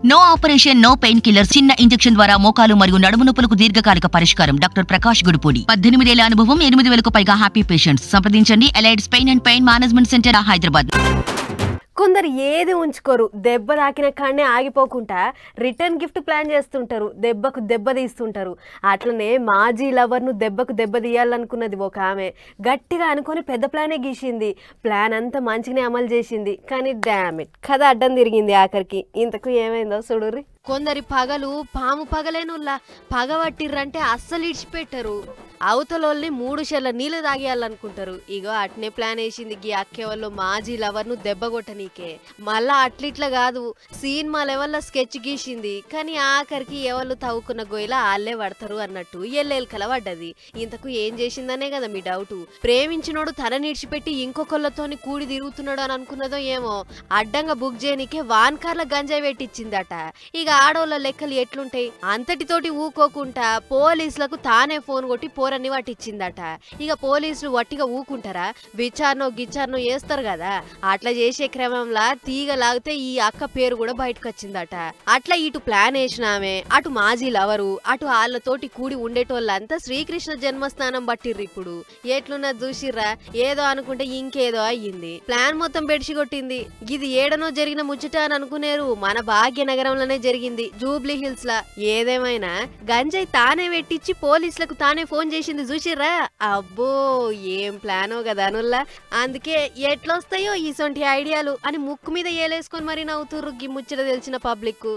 No operation no pain killer చిన్న injection ద్వారా మోకాలు మరియు నడుము నొప్పులకు దీర్ఘకాలిక పరిష్కారం. డాక్టర్ ప్రకాష్ గుడిపూడి. 18 ఏళ్ల అనుభవం, 8,000కు పైగా హ్యాపీ పేషెంట్స్. సంప్రదించండి Allied's pain and pain management centre, Hyderabad. కొందరు ఏది ఉంచుకోరు, దెబ్బ తాకిన కాడనే ఆగిపోకుండా రిటర్న్ గిఫ్ట్ ప్లాన్ చేస్తుంటారు, దెబ్బకు దెబ్బ తీస్తుంటారు. అట్లనే మాజీ లవర్ను దెబ్బకు దెబ్బ తీయాలనుకున్నది ఒక ఆమె. గట్టిగా అనుకొని పెద్ద ప్లానే గీసింది. ప్లాన్ అంతా మంచిగానే అమలు చేసింది, కానీ డామిట్ కథ అడ్డం తిరిగింది ఆఖరికి. ఇంతకు ఏమైందో చూడుర్రి. కొందరి పగలు పాము పగలేనుల్లా పగబట్టిర్రంటే అస్సలు ఇడిచిపెట్టరు. అవతలోల్ని 3 షెర్ల నీళ్ళు తాగేయాలనుకుంటారు. ఇగో అట్నే ప్లాన్ వేసింది గీ అక్కేవాళ్ళు మాజీ లవర్ను దెబ్బ కొట్టనీకే. మళ్ళా అట్లిట్లా కాదు, సినిమా లెవెల్లో స్కెచ్ గీసింది. కానీ ఆఖరికి ఎవరు తవ్వుకున్న గొయ్యిల ఆళ్లే పడతారు అన్నట్టు ఎల్లెల్కల పడ్డది. ఇంతకు ఏం చేసిందనే కదా మీ డౌట్. ప్రేమించినోడు తన నిడిచిపెట్టి ఇంకొకళ్ళతోని కూడి తిరుగుతున్నాడు అని అనుకున్నదో ఏమో. అడ్డంగా బుక్ చేయనికే వాన్ కార్ల గంజాయి పెట్టించిందట. ఇక ఆడోళ్ళ లెక్కలు ఎట్లుంటాయి, అంతటితోటి ఊకోకుండా పోలీసులకు తానే ఫోన్ కొట్టి పోరన్ని పట్టించిందట. ఇక పోలీసులు వట్టిగా ఊకుంటారా, విచారణో గిచారణో చేస్తారు కదా. అట్లా చేసే క్రమంలో తీగ లాగితే ఈ అక్క పేరు కూడా బయటకు వచ్చిందట. అట్లా ఇటు ప్లాన్ వేసినామే, అటు మాజీ లవరు, అటు వాళ్ళతోటి కూడి ఉండేటోళ్ళంతా శ్రీకృష్ణ జన్మస్థానం పట్టిర్రు. ఇప్పుడు ఎట్లున్నది చూసిర్రా, ఏదో అనుకుంటే ఇంకేదో అయ్యింది. ప్లాన్ మొత్తం బెడిసి కొట్టింది. ఇది ఏడనో జరిగిన ముచ్చట అని అనుకునేరు, మన భాగ్యనగరంలోనే జరిగింది, జూబ్లీ హిల్స్ లా. ఏదేమైనా గంజాయి తానే పెట్టించి పోలీసులకు తానే ఫోన్ చేసింది చూసిర్రా. అబ్బో ఏం ప్లానో కదా అనుల్లా. అందుకే ఎట్లొస్తాయో ఈసొంటి ఐడియాలు అని ముక్కు మీద ఏలేసుకొని మరి నవ్వుతుర్రు గీ ముచ్చట తెలిసిన పబ్లిక్.